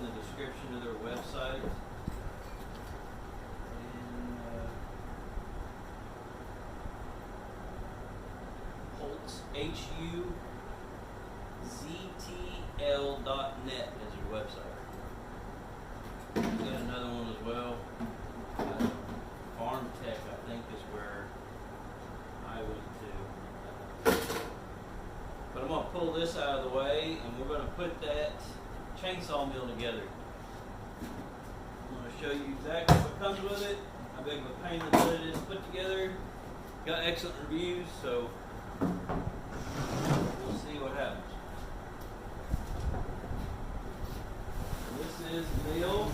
in the description of their website. And Holtz, HUZTL.net is your website. Got another one as well. Farm Tech, I think, is where I went to. But I'm going to pull this out of the way, and we're going to put that chainsaw mill together. I'm going to show you exactly what comes with it, how big of a pain in the butt it is to put together. Got excellent reviews, so we'll see what happens. This is the mill.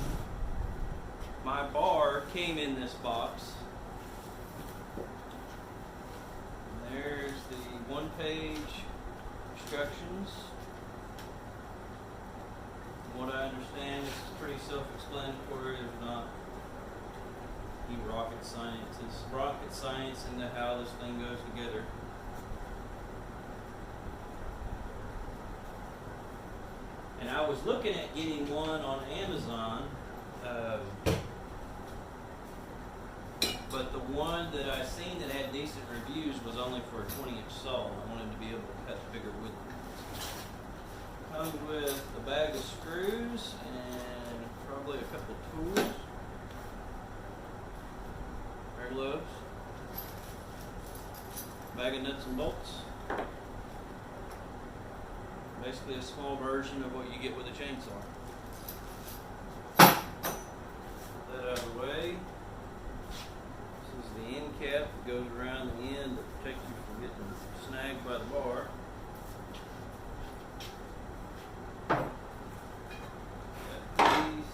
My bar came in this box. And there's the one-page instructions. From what I understand, this is pretty self-explanatory. There's not any rocket science. It's rocket science into how this thing goes together. And I was looking at getting one on Amazon, but the one that I seen that had decent reviews was only for a 20-inch saw. I wanted to be able to cut bigger wood. Comes with a bag of screws and probably a couple tools, pair of gloves, bag of nuts and bolts. Basically a small version of what you get with a chainsaw. Put that out of the way. This is the end cap that goes around the end to protect you from getting snagged by the bar. Got these.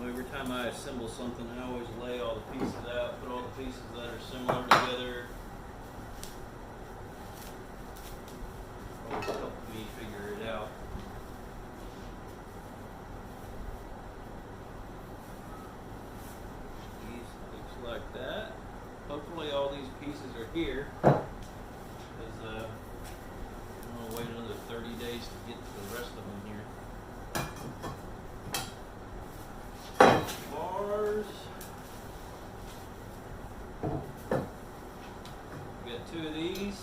Every time I assemble something, I always lay all the pieces out, put all the pieces that are similar together. Always help me figure it out. These looks like that. Hopefully all these pieces are here, because I'm going to wait another 30 days to get to the rest of them here. Bars. We got two of these.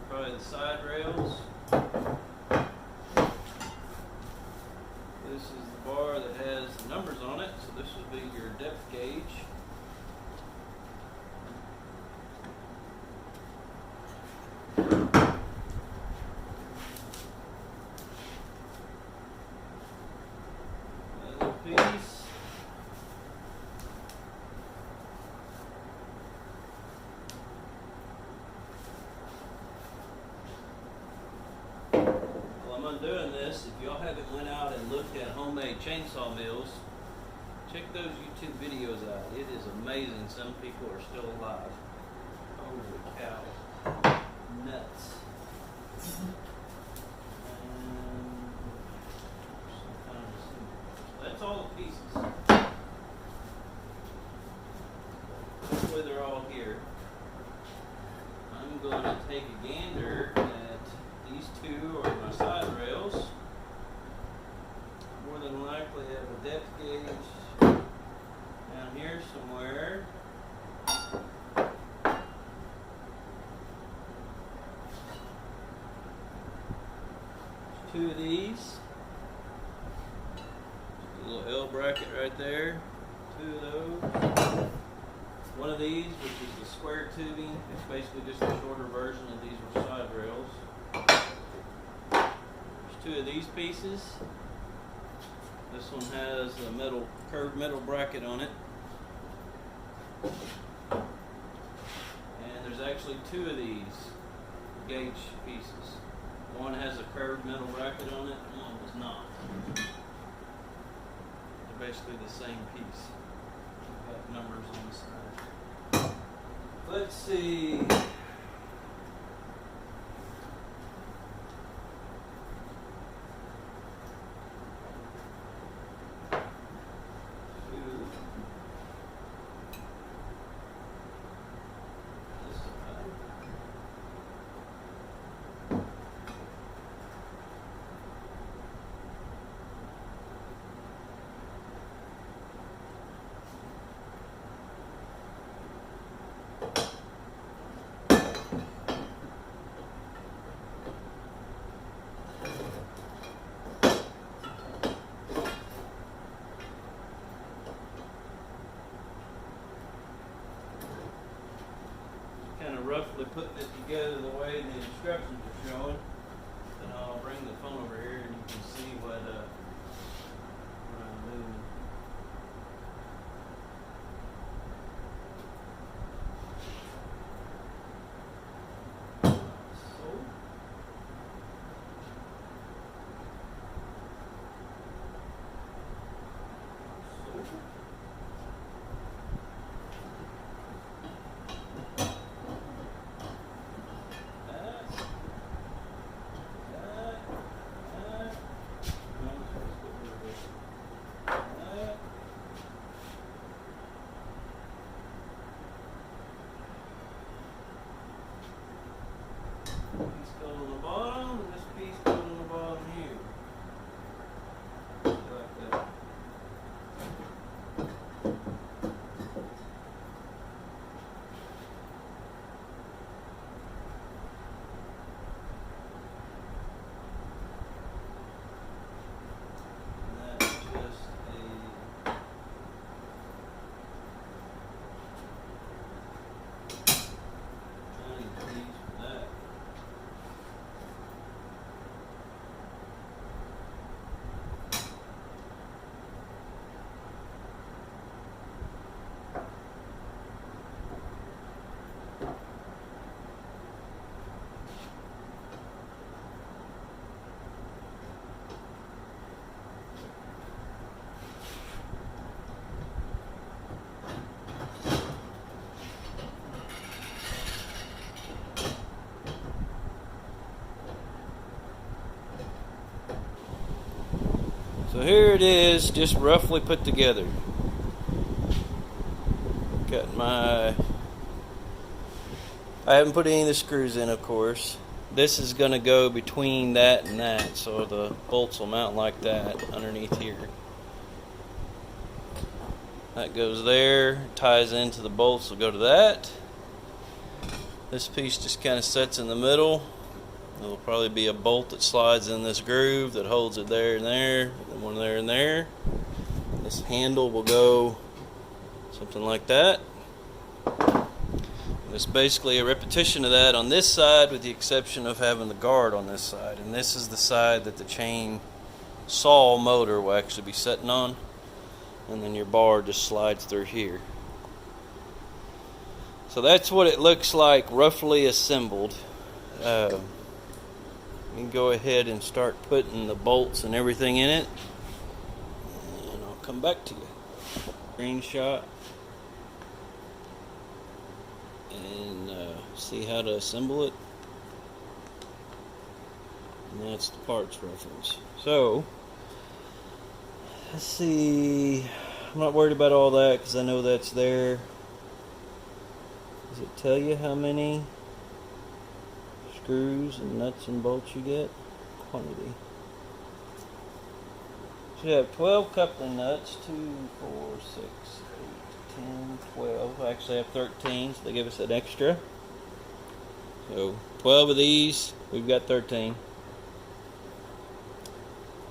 Probably the side rails. This is the bar that has the numbers on it, so this would be your depth gauge. Another piece. Doing this, if y'all haven't went out and looked at homemade chainsaw mills, check those YouTube videos out. It is amazing. Some people are still alive. Holy cow. Nuts. That's all the pieces. Hopefully they're all here. I'm going to take a gander at these two are my side rails. More than likely have a depth gauge down here somewhere. There's two of these. Just a little L bracket right there. Two of those. One of these, which is the square tubing, it's basically just a shorter version of these were side rails. There's two of these pieces. This one has a curved metal bracket on it. And there's actually two of these gauge pieces. One has a curved metal bracket on it, and one does not. They're basically the same piece. Got numbers on the side. Let's see. putting it together the way the instructions are showing, then I'll bring the phone over here and you can see what I'm doing. Piece goes on the bottom, and this piece goes on the bottom here. Like that. And that's just a tiny piece for that. So here it is, just roughly put together. I haven't put any of the screws in, of course. This is going to go between that and that, so the bolts will mount like that underneath here. That goes there, ties into the bolts, will go to that. This piece just kind of sets in the middle. There'll probably be a bolt that slides in this groove that holds it there and there, and one there and there. This handle will go something like that. And it's basically a repetition of that on this side, with the exception of having the guard on this side. And this is the side that the chain saw motor will actually be sitting on. And then your bar just slides through here. So that's what it looks like roughly assembled. You can go ahead and start putting the bolts and everything in it, and I'll come back to you. Screenshot and see how to assemble it, and that's the parts reference. So let's see, I'm not worried about all that because I know that's there. Does it tell you how many screws and nuts and bolts you get? Quantity. Should have 12 coupling nuts, 2, 4, 6, 8, 10, 12. I actually have 13, so they give us an extra. So 12 of these, we've got 13.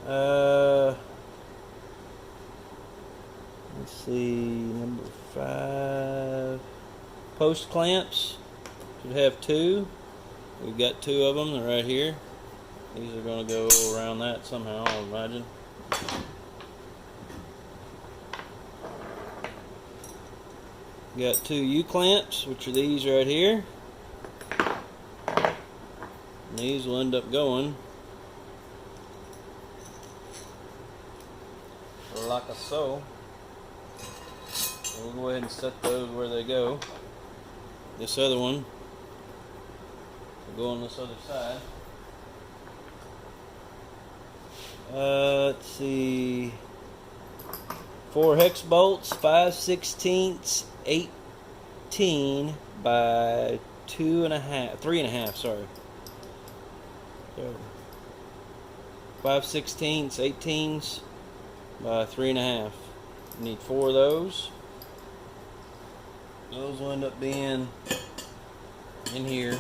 Let's see, number 5. Post clamps, should have 2. We've got 2 of them, they're right here. These are going to go around that somehow, I imagine. We got 2 U-clamps, which are these right here. And these will end up going like so. We'll go ahead and set those where they go. This other one will go on this other side. Let's see. 4 hex bolts, 5/16, 18 by 2.5, 3.5. Sorry. So 5/16, 18s by 3.5. You need 4 of those. Those will end up being in here.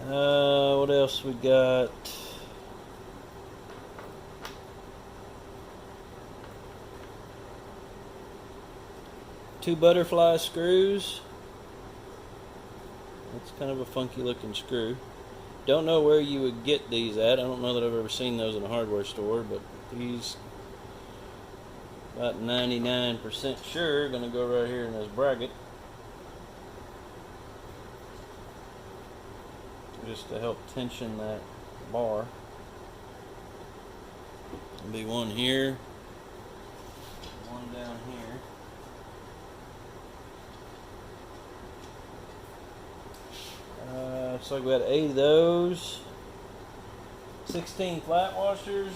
What else we got? 2 butterfly screws. It's kind of a funky looking screw. Don't know where you would get these at. I don't know that I've ever seen those in a hardware store, but these, about 99% sure, are going to go right here in this bracket. Just to help tension that bar. There'll be one here, one down here. So I've got 8 of those. 16 flat washers.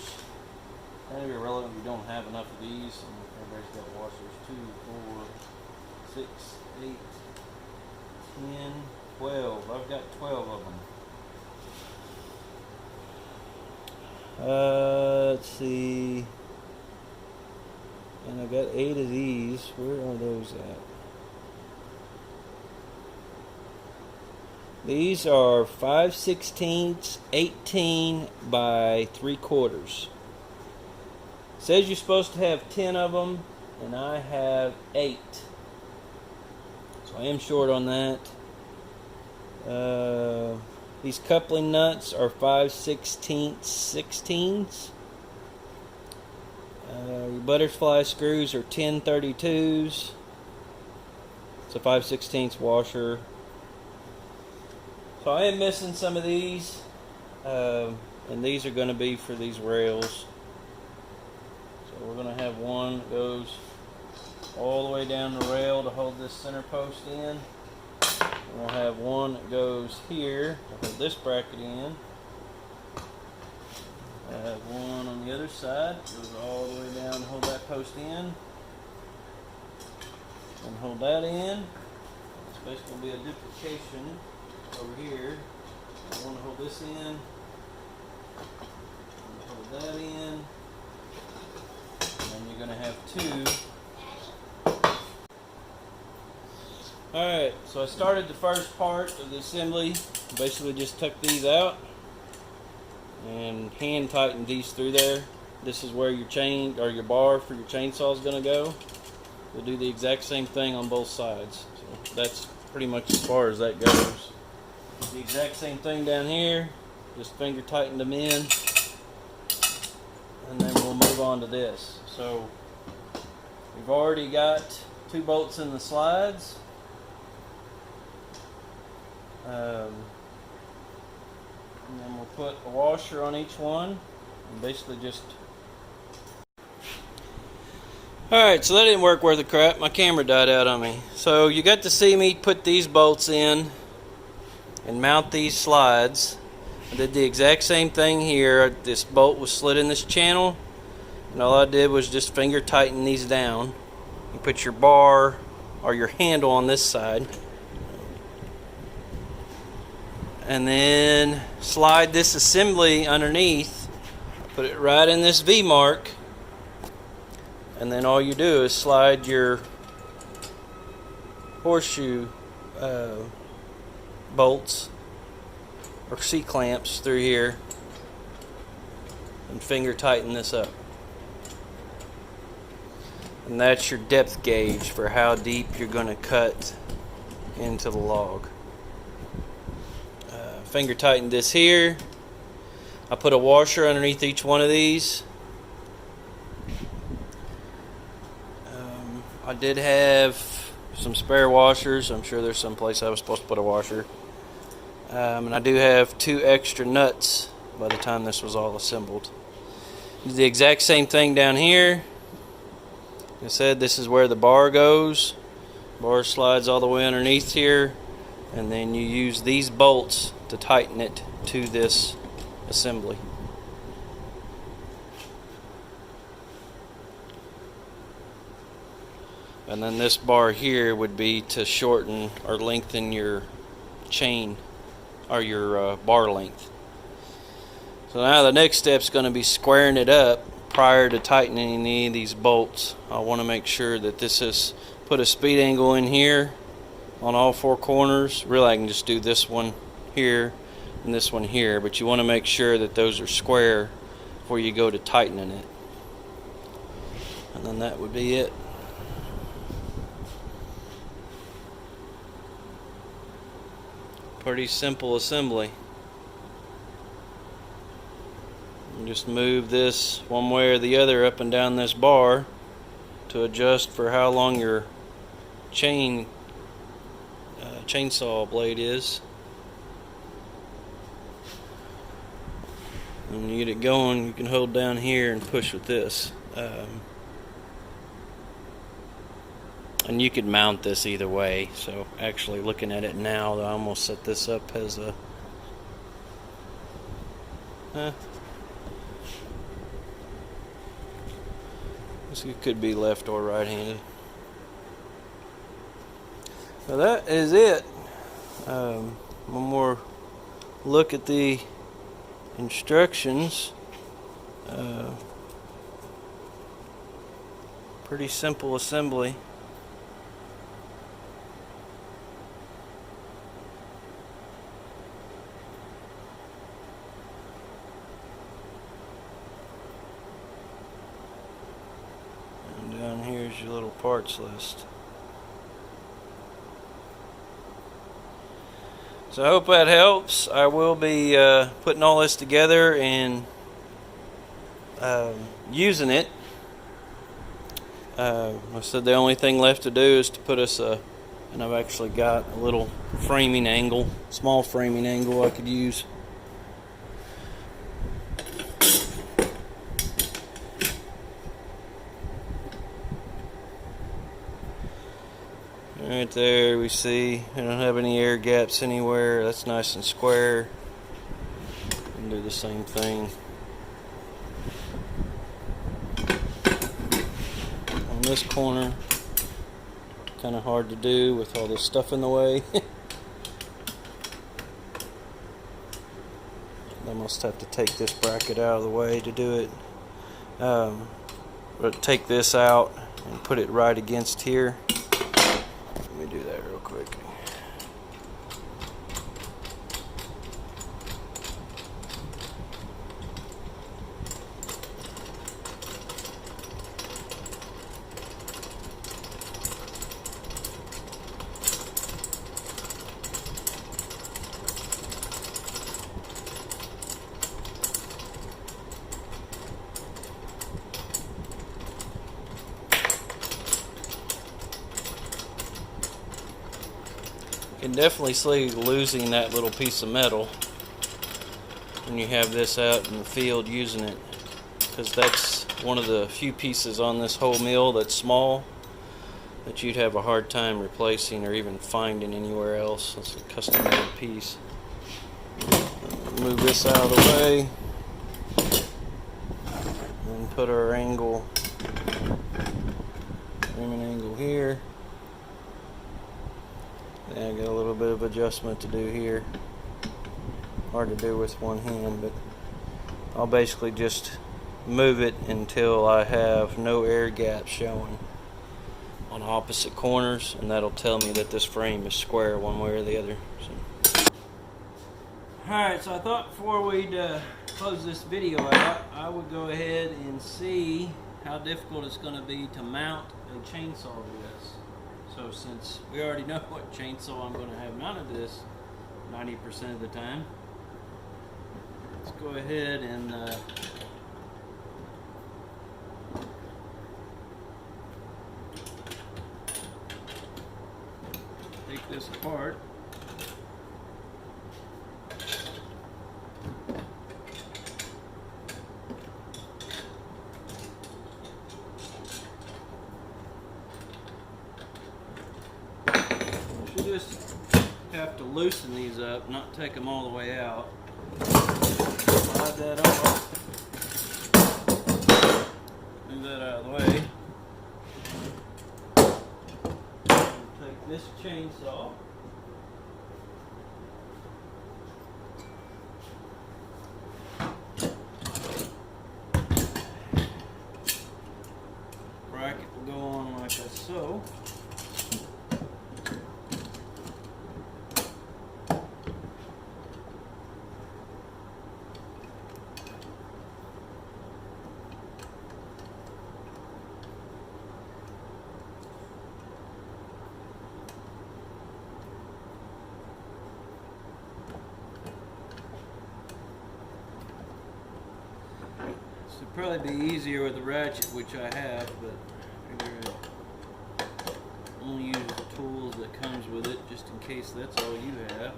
Kind of irrelevant if you don't have enough of these. Everybody's got washers. 2, 4, 6, 8, 10, 12. I've got 12 of them. Let's see. And I've got 8 of these. Where are those at? These are 5/16, 18 by 3/4. Says you're supposed to have 10 of them, and I have 8. So I am short on that. These coupling nuts are 5/16, 16s. Your butterfly screws are 10/32s. It's a 5/16 washer. So I am missing some of these, and these are going to be for these rails. So we're going to have one that goes all the way down the rail to hold this center post in. And we'll have one that goes here to hold this bracket in. I have one on the other side, goes all the way down to hold that post in. And hold that in. It's basically going to be a duplication over here. I want to hold this in. Hold that in. And you're going to have 2. Alright, so I started the first part of the assembly. Basically just took these out and hand tightened these through there. This is where your chain or your bar for your chainsaw is going to go. We'll do the exact same thing on both sides. So that's pretty much as far as that goes. The exact same thing down here, just finger tighten them in, and then we'll move on to this. So we've already got 2 bolts in the slides. And then we'll put a washer on each one, and basically just... Alright, so that didn't work worth a crap. My camera died out on me. So you got to see me put these bolts in and mount these slides. I did the exact same thing here. This bolt was slid in this channel, and all I did was just finger tighten these down. You put your bar or your handle on this side, and then slide this assembly underneath, put it right in this V mark, and then all you do is slide your horseshoe bolts or C-clamps through here and finger tighten this up. And that's your depth gauge for how deep you're going to cut into the log. Finger tighten this here. I put a washer underneath each one of these. I did have some spare washers. I'm sure there's some place I was supposed to put a washer. And I do have 2 extra nuts by the time this was all assembled. Do the exact same thing down here. Like I said, this is where the bar goes. Bar slides all the way underneath here, and then you use these bolts to tighten it to this assembly. And then this bar here would be to shorten or lengthen your chain or your bar length. So now the next step is going to be squaring it up prior to tightening any of these bolts. I want to make sure that this is put a speed angle in here on all 4 corners. Really, I can just do this one here and this one here, but you want to make sure that those are square before you go to tightening it. And then that would be it. Pretty simple assembly. You just move this one way or the other up and down this bar to adjust for how long your chainsaw blade is. When you get it going, you can hold down here and push with this. And you could mount this either way. So actually looking at it now, I almost set this up as a it could be left or right-handed. So that is it. One more look at the instructions. Pretty simple assembly. And down here's your little parts list. So I hope that helps. I will be putting all this together and using it. I said the only thing left to do is to put us and I've actually got a little framing angle, small framing angle I could use. Right there we see I don't have any air gaps anywhere. That's nice and square. And do the same thing on this corner. Kind of hard to do with all this stuff in the way. I must have to take this bracket out of the way to do it. But take this out and put it right against here. Let me do that real quick. You can definitely see losing that little piece of metal when you have this out in the field using it, because that's one of the few pieces on this whole mill that's small that you'd have a hard time replacing or even finding anywhere else. It's a custom made piece. Move this out of the way and put our angle, framing angle here. Yeah, I got a little bit of adjustment to do here. Hard to do with one hand, but I'll basically just move it until I have no air gaps showing on opposite corners, and that'll tell me that this frame is square one way or the other. Alright, so I thought before we'd close this video out, I would go ahead and see how difficult it's going to be to mount a chainsaw to this. So since we already know what chainsaw I'm going to have mounted this 90% of the time, let's go ahead and take this apart. Just have to loosen these up, not take them all the way out. Slide that off. Move that out of the way. Take this chainsaw. Bracket will go on like so. This would probably be easier with a ratchet, which I have, but I figure I'd only use the tools that comes with it, just in case that's all you have.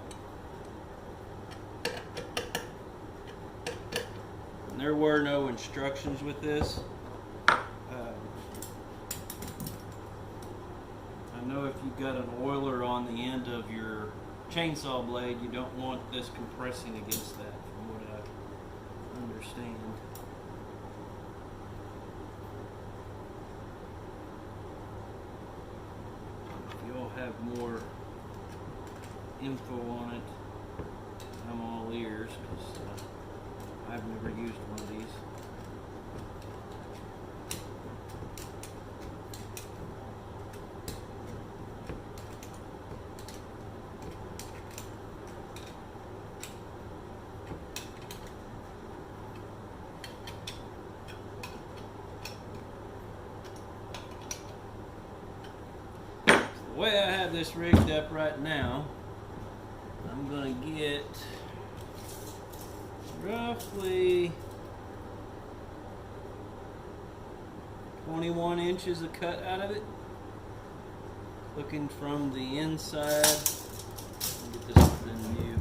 And there were no instructions with this. I know if you've got an oiler on the end of your chainsaw blade, you don't want this compressing against that, from what I understand. If you all have more info on it, I'm all ears, because I've never used one of these. The way I have this rigged up right now, I'm going to get roughly 21 inches of cut out of it. Looking from the inside, let me get this up in view.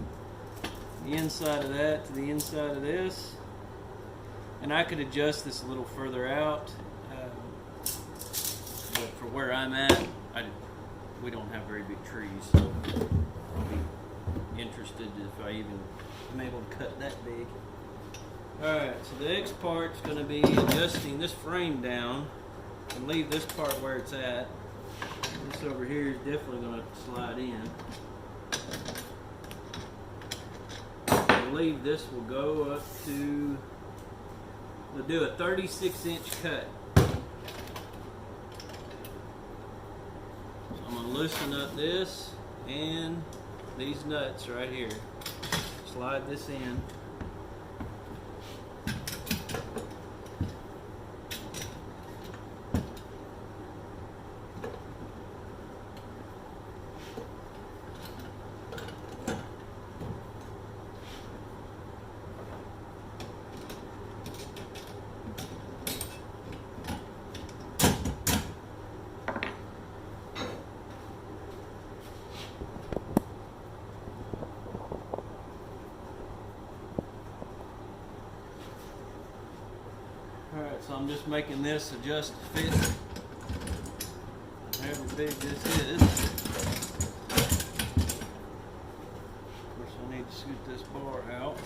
The inside of that to the inside of this. And I could adjust this a little further out. But for where I'm at, we don't have very big trees, so I'll be interested if I even am able to cut that big. Alright, so the next part's going to be adjusting this frame down and leave this part where it's at. This over here is definitely going to slide in. I believe this will go up to, we'll do a 36-inch cut. I'm going to loosen up this and these nuts right here. Slide this in. Alright, so I'm just making this adjust to fit however big this is. Of course, I need to scoot this bar out.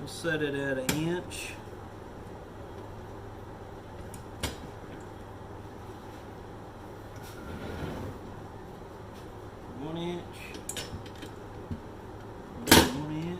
Set it at 1 inch. One inch. 1 inch.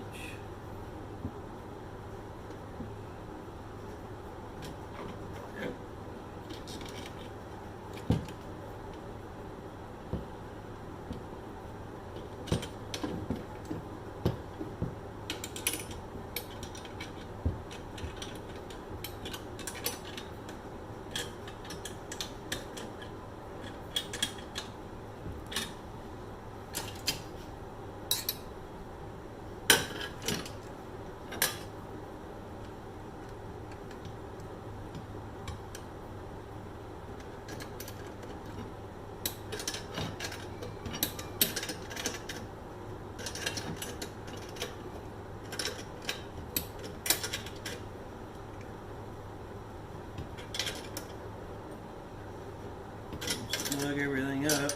Snug everything up.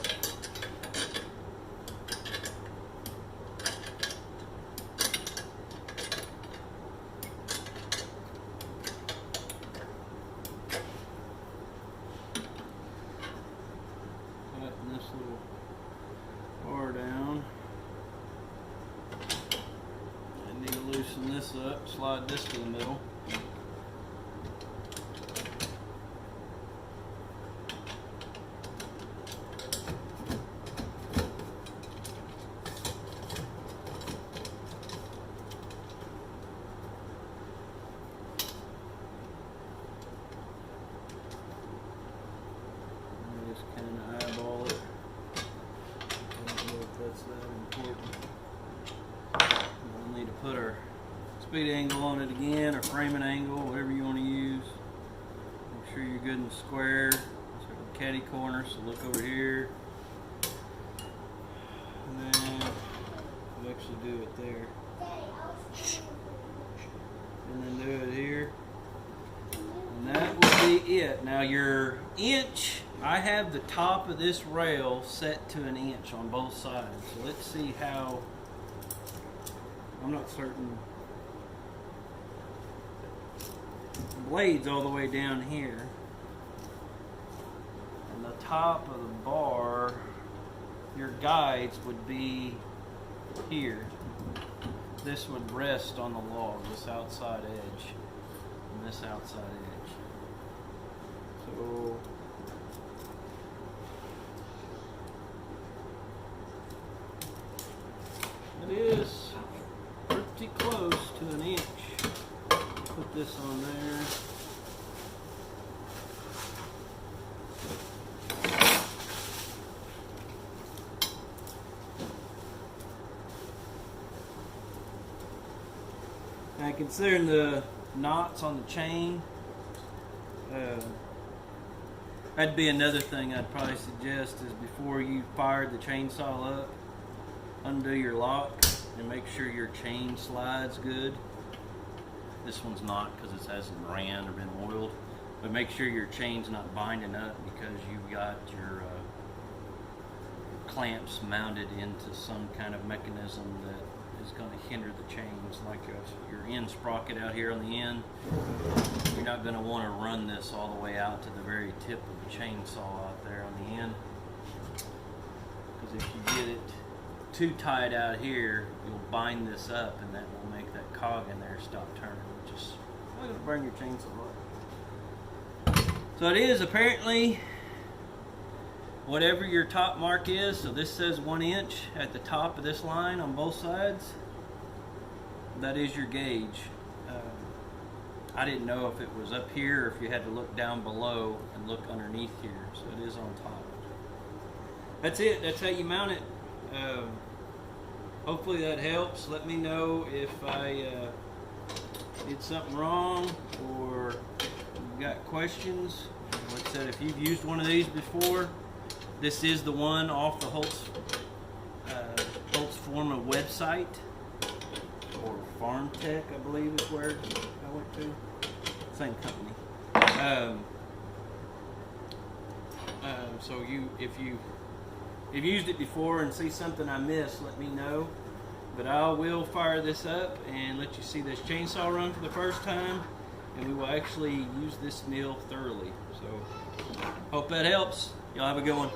Tighten this little bar down. I need to loosen this up, slide this to the middle. speed angle on it again, or framing angle, whatever you want to use. Make sure you're good and square. So caddy corner, so look over here. And then we'll actually do it there. And then do it here. And that will be it. Now your inch, I have the top of this rail set to an inch on both sides. So let's see how, I'm not certain. The blade's all the way down here. And the top of the bar, your guides would be here. This would rest on the log, this outside edge, and this outside edge. So it is pretty close to an inch. Put this on there. Now, considering the knots on the chain, that'd be another thing I'd probably suggest is before you fire the chainsaw up, undo your lock and make sure your chain slides good. This one's not because it hasn't ran or been oiled, but make sure your chain's not binding up because you've got your clamps mounted into some kind of mechanism that is going to hinder the chains, like your end sprocket out here on the end. You're not going to want to run this all the way out to the very tip of the chainsaw out there on the end, because if you get it too tight out here, you'll bind this up and that will make that cog in there stop turning, which is going to burn your chainsaw up. So it is apparently whatever your top mark is. So this says 1 inch at the top of this line on both sides. That is your gauge. I didn't know if it was up here or if you had to look down below and look underneath here. So it is on top. That's it. That's how you mount it. Hopefully that helps. Let me know if I did something wrong or you've got questions. Like I said, if you've used one of these before, this is the one off the Holtz Forma website, or Farm Tech, I believe is where I went to. Same company. So if you've used it before and see something I missed, let me know. But I will fire this up and let you see this chainsaw run for the first time, and we will actually use this mill thoroughly. So hope that helps. Y'all have a good one.